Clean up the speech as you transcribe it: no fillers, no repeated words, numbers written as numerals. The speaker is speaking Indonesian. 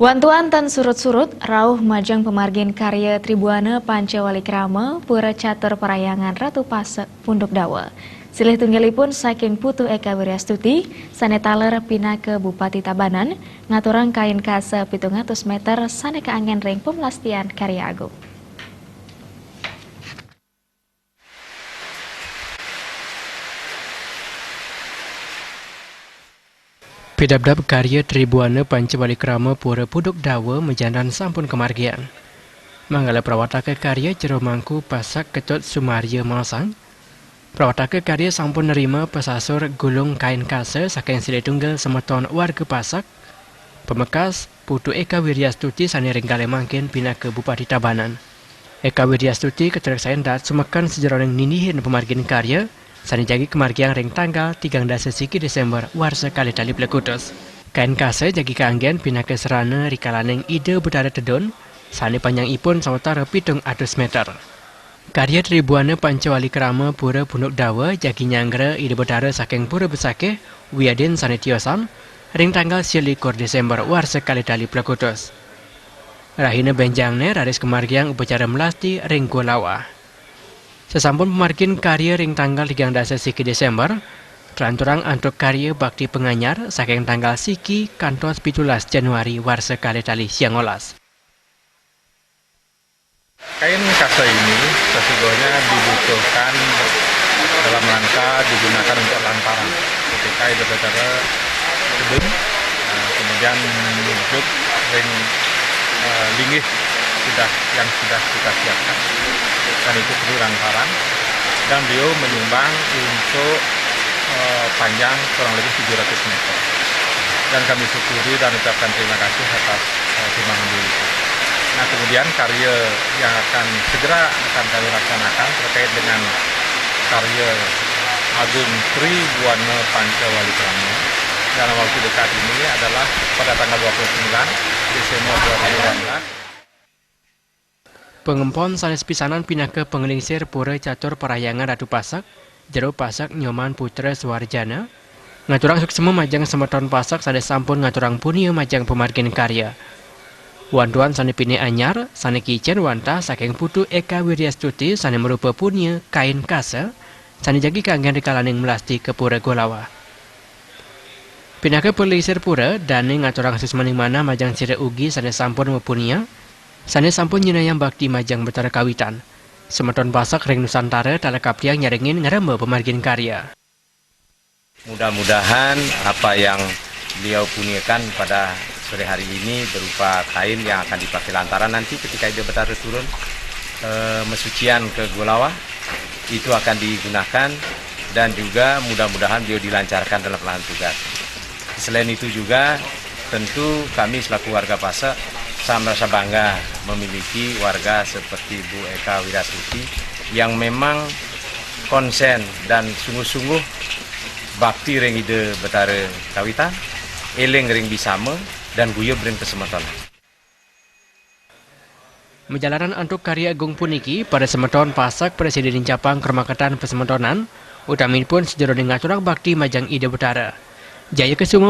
Wantuan tan surut-surut, rauh majang pemargin karya Tribuana Pancawalikrama Pura Catur Parayangan Ratu Pasek Punduk Dawa. Silih tunggalipun saking Putu Eka Wiryastuti, sanetaler pinake Bupati Tabanan, ngaturang kain kase 700 meter saneka angen ring pemelastian karya agung. Pidabdab karya Tribuana Pancawalikrama Pura Punduk Dawa menjandan sampun kemargian. Manggala prawataka karya jero mangku pasak ketut Sumarya Malsang. Prawataka karya sampun nerima pesasur gulung kain kase saking silih tunggal semeton warga Pasak. Pemekas Putu Eka Wiryastuti saniring kali mangkin pinake Bupati Tabanan. Eka Wiryastuti keteraksayan dat sumekan sejeroning ninihin pemargin karya sani jagi kemargian ring tanggal 13 siki Desember warsa kali tali plekutus. Kain kase jagi keanggen pinake serana rikalaneng ide betara tedon sani panjang ipun sawetara 700 meter. Karya Tribuana Pancawalikrama Pura Punduk Dawa jagi nyanggre ide betara saking Pura Besakeh Wiadin sani tiosan ring tanggal 21 Desember warsa kali tali plekutus. Rahina benjangne raris kemargian upacara melasti ring Gulawa. Sesampun pemargin karya ring tanggal 13 siki Desember, telanturang antuk karya bakti penganyar saking tanggal siki kantos 17 Januari warsa kali tali siang olas. Kain kase ini sesungguhnya dibutuhkan dalam rangka digunakan untuk lantaran ketika itu betara gedung, kemudian menuju ring linggih yang sudah kita siapkan. Dan itu perlu lantaran, dan beliau menyumbang untuk panjang kurang lebih 700 meter. Dan kami syukuri dan ucapkan terima kasih atas sumbangan beliau itu. Nah, kemudian karya yang akan segera kami laksanakan terkait dengan karya Agung Tribuana Pancawalikrama dalam waktu dekat ini adalah pada tanggal 29 Desember 2018. Pengempon sanes pisanan pinake pengelingsir Pura Catur Parayangan Ratu Pasak, jero Pasak Nyoman Putra Suwarjana, ngaturang suksema majang semeton Pasak sanes sampun ngaturang punia majang pemargin karya. Wantuan sane pini anyar, sane kicen wantah saking Putu Eka Wiryastuti sane merupa punia kain kase, sane jagi kanggen rikalaning melasti ke Pura Gulawa. Pinake pengelingsir Pura dane ngaturang susmaning mana majang sire ugi sane sampun mepunia, sane sampun nyinayang bakti majang betara kawitan. Semeton Pasak ring Nusantara talakap tiang nyaringin ngerembe pemargin karya. Mudah-mudahan apa yang beliau punyakan pada sore hari ini berupa kain yang akan dipakai lantaran nanti ketika ide betara turun mesucian ke Gulawa itu akan digunakan, dan juga mudah-mudahan beliau dilancarkan dalam pelaksana tugas. Selain itu juga tentu kami selaku warga Pasak saya merasa bangga memiliki warga seperti Bu Eka Wiryastuti yang memang konsen dan sungguh-sungguh bakti ring ide betara kawitan, eling ring bisama, dan guyub ring kesemeton. Menjalanan antuk karya agung puniki pada semeton Pasak Presiden Capang Kermakatan Pesemetonan, utaminipun sejeroning ngaturang bakti majang ide betara. Jaya Kesuma